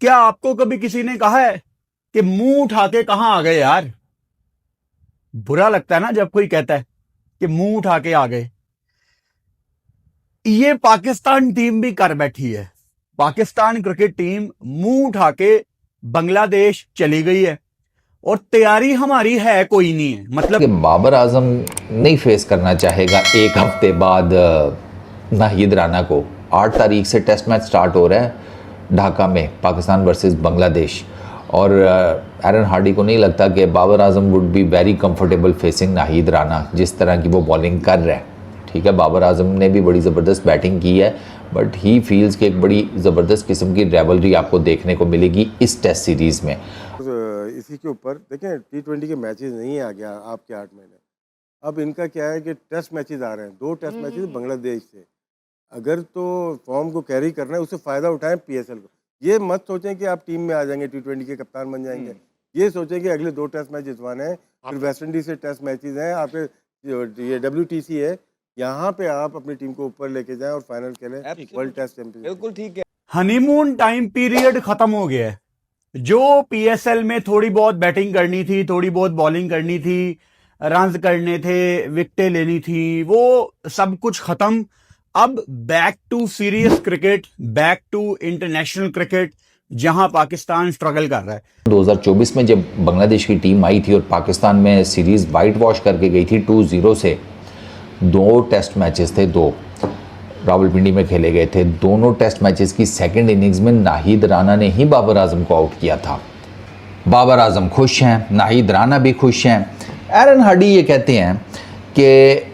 क्या आपको कभी किसी ने कहा है कि मुंह उठा के कहां आ गए यार? बुरा लगता है ना जब कोई कहता है कि मुंह उठा के आ गए। ये पाकिस्तान टीम भी कर बैठी है। पाकिस्तान क्रिकेट टीम मुंह उठा के बांग्लादेश चली गई है और तैयारी हमारी है कोई नहीं है। मतलब कि बाबर आजम नहीं फेस करना चाहेगा एक हफ्ते बाद नाहिद राना को। 8 तारीख से टेस्ट मैच स्टार्ट हो रहा है ढाका में, पाकिस्तान वर्सेस बांग्लादेश। और एरन हार्डी को नहीं लगता कि Babar Azam would be very comfortable facing Nahid Rana, जिस तरह की वो बॉलिंग कर रहा है। ठीक है, बाबर आजम ने भी बड़ी ज़बरदस्त बैटिंग की है, बट ही फील्स कि एक बड़ी ज़बरदस्त किस्म की रेवलरी आपको देखने को मिलेगी इस टेस्ट सीरीज़ में। इसी के ऊपर देखें, T20 के मैचेस नहीं आ गया आपके 8 महीने। अब इनका क्या है कि टेस्ट मैचेस आ रहे हैं, 2 टेस्ट मैचेस बांग्लादेश से। अगर तो फॉर्म को कैरी करना है, उससे फ़ायदा उठाएं PSL को। ये मत सोचें कि आप टीम में आ जाएंगे, T20 के कप्तान बन जाएंगे। ये सोचें कि अगले 2 टेस्ट मैच जितवाने हैं, फिर वेस्ट इंडीज से टेस्ट मैचेस हैं, आपके ये WTC है, यहाँ पे आप अपनी टीम को ऊपर लेके जाएं और फाइनल खेलें वर्ल्ड टेस्ट चैंपियनशिप। बिल्कुल ठीक है। हनीमून टाइम पीरियड खत्म हो गया है। जो PSL में थोड़ी बहुत बैटिंग करनी थी, थोड़ी बहुत बॉलिंग करनी थी, रन्स करने थे, विकेटें लेनी थी, वो सब कुछ खत्म। अब back to serious cricket, back to international cricket, जहां पाकिस्तान स्ट्रगल कर रहा है। 2024 में जब बांग्लादेश की टीम आई थी और पाकिस्तान में सीरीज़ वाइट वॉश करके गई थी 2-0 से, 2 टेस्ट मैचेस थे, 2 रावलपिंडी में खेले गए थे। दोनों टेस्ट मैचेस की सेकंड इनिंग्स में नाहिद राना ने ही बाबर आजम को आउट किया था। बाबर आजम खुश हैं, नाहिद राना भी खुश हैं। एरन हार्डी ये कहते हैं कि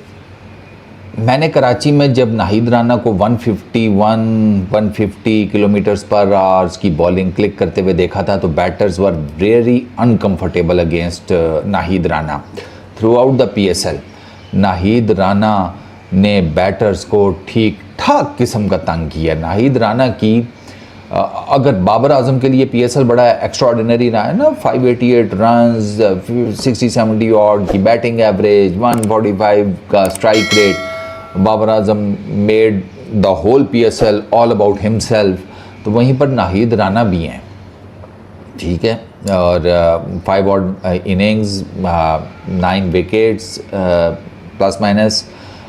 मैंने कराची में जब नाहिद राना को 150 किलोमीटर्स पर आवर्स की बॉलिंग क्लिक करते हुए देखा था, तो batters were very uncomfortable against Nahid Rana through out the PSL। Nahid Rana ने बैटर्स को ठीक ठाक किस्म का तंग किया। नाहिद राना की अगर बाबर आजम के लिए PSL बड़ा एक्स्ट्राऑर्डिनरी रहा है ना, 588 रन्स, 60-70 ऑड की बैटिंग एवरेज, 145 का strike rate, Babar Azam made the whole PSL all about himself. तो वहीं पर नाहिद राना भी हैं, ठीक है। और 5 odd innings, 9 wickets, plus minus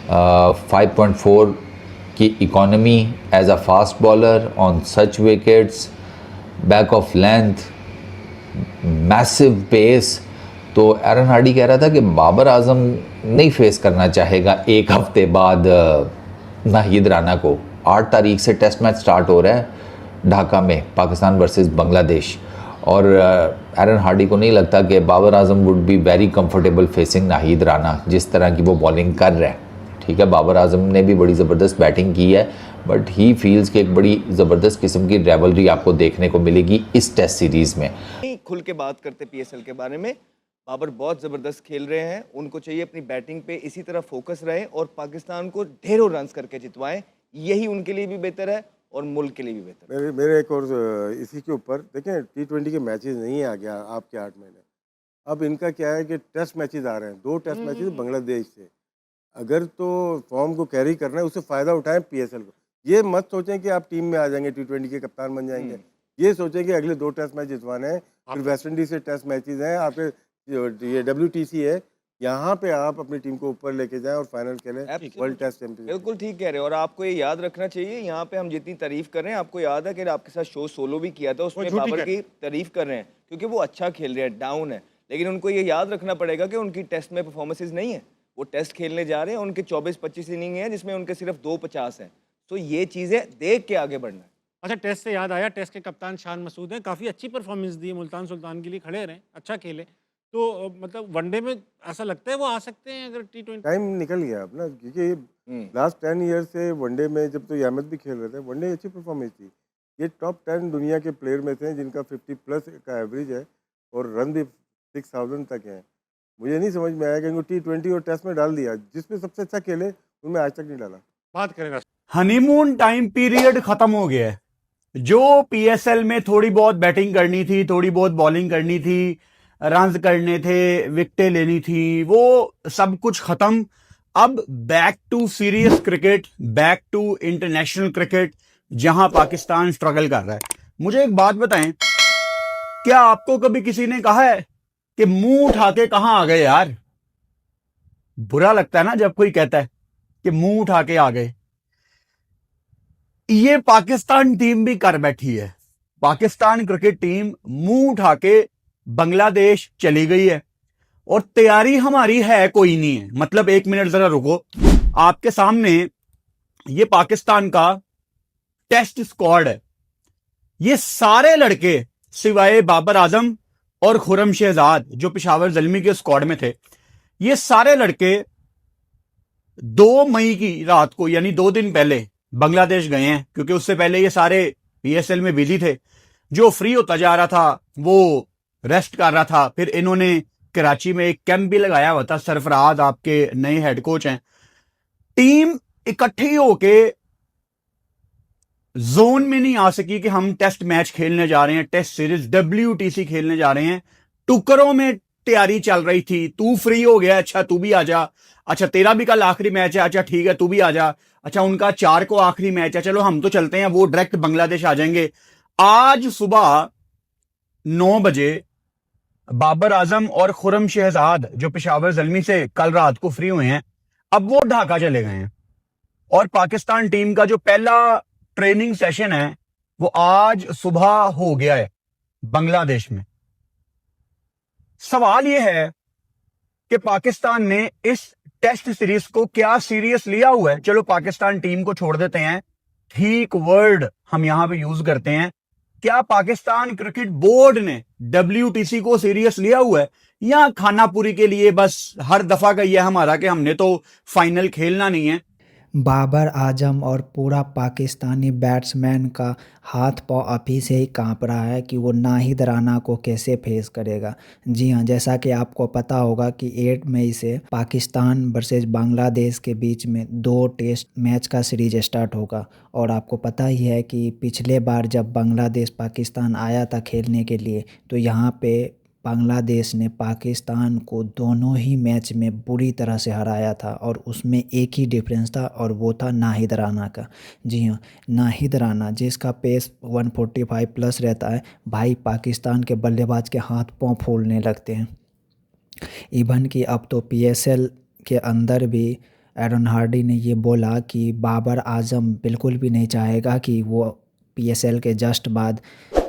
5.4 की economy as a fast bowler on such wickets, back of length, massive pace. तो एरन हार्डी कह रहा था कि बाबर आजम नहीं फेस करना चाहेगा एक हफ्ते बाद नाहिद राना को। 8 तारीख से टेस्ट मैच स्टार्ट हो रहा है ढाका में, पाकिस्तान वर्सेस बांग्लादेश। और एरन हार्डी को नहीं लगता कि Babar Azam would be very comfortable facing Nahid Rana, जिस तरह की वो बॉलिंग कर रहा है। ठीक है, बाबर आजम ने भी बड़ी ज़बरदस्त बैटिंग की है, बट ही फील्स कि एक बड़ी ज़बरदस्त किस्म की रेवलरी आपको देखने को मिलेगी इस टेस्ट सीरीज़ में। खुल के बात करते PSL के बारे में। बाबर बहुत ज़बरदस्त खेल रहे हैं, उनको चाहिए अपनी बैटिंग पे इसी तरह फोकस रहे और पाकिस्तान को ढेरों रन्स करके जितवाएं। यही उनके लिए भी बेहतर है और मुल्क के लिए भी बेहतर है। मेरे एक और इसी के ऊपर देखें, T20 के मैचेस नहीं आ गया आपके 8 महीने। अब इनका क्या है कि टेस्ट मैचेस आ रहे हैं, 2 टेस्ट मैचेस बांग्लादेश से। अगर तो फॉर्म को कैरी करना है, उससे फ़ायदा उठाएं PSL को। ये मत सोचें कि आप टीम में आ जाएंगे, T20 के कप्तान बन जाएंगे। ये सोचें कि अगले 2 टेस्ट मैच जितवाने हैं, फिर वेस्ट इंडीज से टेस्ट मैचेस हैं, आपके ये WTC है, यहाँ पे आप अपनी टीम को ऊपर लेके जाएं और फाइनल खेलें वर्ल्ड टेस्ट चैंपियनशिप। बिल्कुल ठीक कह रहे हैं। और आपको ये याद रखना चाहिए, यहाँ पे हम जितनी तारीफ कर रहे हैं, आपको याद है कि आपके साथ शो सोलो भी किया था, उसमें बाबर की तारीफ कर रहे हैं क्योंकि वो अच्छा खेल रहे हैं, डाउन है। लेकिन उनको ये याद रखना पड़ेगा कि उनकी टेस्ट में परफॉर्मेंसेज नहीं है। वो टेस्ट खेलने जा रहे हैं, उनके 24-25 इनिंग है जिसमें उनके सिर्फ 2 50 हैं। तो ये चीज़ें देख के आगे बढ़ना है। अच्छा, टेस्ट से याद आया, टेस्ट के कप्तान शान मसूद हैं, काफ़ी अच्छी परफॉर्मेंस दी है, मुल्तान सुल्तान के लिए खड़े रहे, अच्छा खेले। तो मतलब वनडे में ऐसा लगता है वो आ सकते हैं अगर T20? टाइम निकल गया अब ना, क्योंकि लास्ट 10 ईयर से वनडे में जब तो यामत भी खेल रहे थे, वनडे अच्छी परफॉर्मेंस थी। ये टॉप 10 दुनिया के प्लेयर में थे जिनका 50+ का एवरेज है और रन भी 6000 तक हैं। मुझे नहीं समझ में आया कि इनको T20 और टेस्ट में डाल दिया, जिसमें सबसे अच्छा खेले उनमें आज तक नहीं डाला। बात करें हनीमून टाइम पीरियड खत्म हो गया है। जो PSL में थोड़ी बहुत बैटिंग करनी थी, थोड़ी बहुत बॉलिंग करनी थी, रन्स करने थे, विकेटें लेनी थी, वो सब कुछ खत्म। अब back to serious cricket, back to international cricket, जहां पाकिस्तान स्ट्रगल कर रहा है। मुझे एक बात बताएं, क्या आपको कभी किसी ने कहा है कि मुंह उठा के कहां आ गए यार? बुरा लगता है ना जब कोई कहता है कि मुंह उठा के आ गए। ये पाकिस्तान टीम भी कर बैठी है। पाकिस्तान क्रिकेट टीम मुंह उठा के बांग्लादेश चली गई है और तैयारी हमारी है कोई नहीं है। मतलब एक मिनट जरा रुको, आपके सामने ये पाकिस्तान का टेस्ट स्क्वाड है। ये सारे लड़के सिवाय बाबर आजम और खुरम शहजाद जो पेशावर ज़ल्मी के स्क्वाड में थे, ये सारे लड़के 2 मई की रात को यानी 2 दिन पहले बांग्लादेश गए हैं, क्योंकि उससे पहले ये सारे पीएसएल में बिजी थे। जो फ्री होता जा रहा था वो रेस्ट कर रहा था। फिर इन्होंने कराची में एक कैंप भी लगाया हुआ था। सरफराज आपके नए हेड कोच हैं। टीम इकट्ठी होके जोन में नहीं आ सकी कि हम टेस्ट मैच खेलने जा रहे हैं, टेस्ट सीरीज WTC खेलने जा रहे हैं। टुकड़ों में तैयारी चल रही थी। तू फ्री हो गया, अच्छा तू भी आ जा, अच्छा तेरा भी कल आखिरी मैच है, अच्छा ठीक है तू भी आ जा, अच्छा उनका 4 को आखिरी मैच है, चलो हम तो चलते हैं, वो डायरेक्ट बांग्लादेश आ जाएंगे। आज सुबह 9 बजे बाबर आजम और खुरम शहजाद जो पेशावर ज़ल्मी से कल रात को फ्री हुए हैं, अब वो ढाका चले गए हैं। और पाकिस्तान टीम का जो पहला ट्रेनिंग सेशन है वो आज सुबह हो गया है बांग्लादेश में। सवाल यह है कि पाकिस्तान ने इस टेस्ट सीरीज को क्या सीरियस लिया हुआ है। चलो पाकिस्तान टीम को छोड़ देते हैं, ठीक वर्ड हम यहां पे यूज करते हैं। क्या पाकिस्तान क्रिकेट बोर्ड ने WTC को सीरियस लिया हुआ है, या खानापुरी के लिए बस हर दफा का यह हमारा कि हमने तो फाइनल खेलना नहीं है? बाबर आजम और पूरा पाकिस्तानी बैट्समैन का हाथ पांव अभी से ही कांप रहा है कि वो नाहिद राना को कैसे फेस करेगा। जी हाँ, जैसा कि आपको पता होगा कि 8 मई से पाकिस्तान वर्सेस बांग्लादेश के बीच में 2 टेस्ट मैच का सीरीज स्टार्ट होगा। और आपको पता ही है कि पिछले बार जब बांग्लादेश पाकिस्तान आया था खेलने के लिए, तो यहाँ पे बांग्लादेश ने पाकिस्तान को दोनों ही मैच में बुरी तरह से हराया था और उसमें एक ही डिफरेंस था और वो था नाहिद राना का। जी हाँ, नाहिद राना जिसका पेस 145 प्लस रहता है, भाई पाकिस्तान के बल्लेबाज के हाथ पांव फूलने लगते हैं। इवन कि अब तो PSL के अंदर भी एरन हार्डी ने ये बोला कि बाबर आजम बिल्कुल भी नहीं चाहेगा कि वो PSL के जस्ट बाद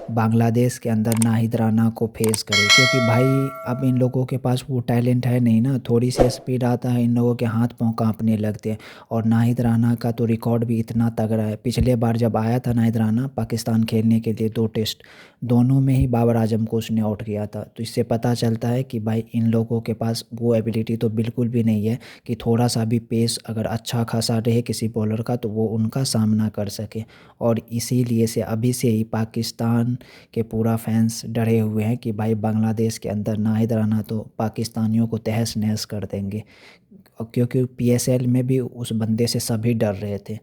बांग्लादेश के अंदर नाहिद राना को फेस करे, क्योंकि भाई अब इन लोगों के पास वो टैलेंट है नहीं ना। थोड़ी सी स्पीड आता है, इन लोगों के हाथ पांव कांपने लगते हैं। और नाहिद राना का तो रिकॉर्ड भी इतना तगड़ा है। पिछले बार जब आया था नाहिद राना पाकिस्तान खेलने के लिए 2 टेस्ट, दोनों में ही बाबर आजम को उसने आउट किया था। तो इससे पता चलता है कि भाई इन लोगों के पास वो एबिलिटी तो बिल्कुल भी नहीं है कि थोड़ा सा भी पेस अगर अच्छा खासा रहे किसी बॉलर का तो वो उनका सामना कर सके। और इसीलिए से अभी से ही पाकिस्तान के पूरा फैंस डरे हुए हैं कि भाई बांग्लादेश के अंदर नाहिद राना तो पाकिस्तानियों को तहस नहस कर देंगे। क्योंकि PSL में भी उस बंदे से सभी डर रहे थे,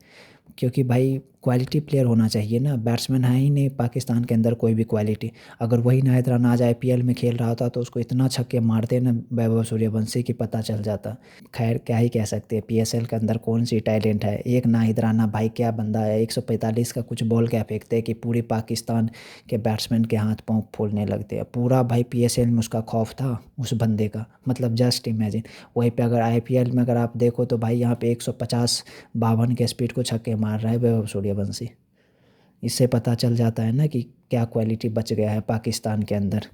क्योंकि भाई क्वालिटी प्लेयर होना चाहिए ना। बैट्समैन है ही नहीं पाकिस्तान के अंदर कोई भी क्वालिटी। अगर वही नाहिद राना आज IPL में खेल रहा होता तो उसको इतना छक्के मारते ना वैभव सूर्यवंशी की पता चल जाता। खैर क्या ही कह सकते हैं, PSL के अंदर कौन सी टैलेंट है। एक नाहिद राना भाई क्या बंदा है, 145 का कुछ बॉल क्या फेंकते हैं कि पूरे पाकिस्तान के बैट्समैन के हाथ पाँव फूलने लगते हैं। पूरा भाई PSL में उसका खौफ था उस बंदे का, मतलब जस्ट इमेजिन। वहीं पे अगर IPL में अगर आप देखो तो भाई यहाँ पे 150-52 के स्पीड को छक्के मार रहा है वैभव सूर्यवंशी। इससे पता चल जाता है ना कि क्या क्वालिटी बच गया है पाकिस्तान के अंदर।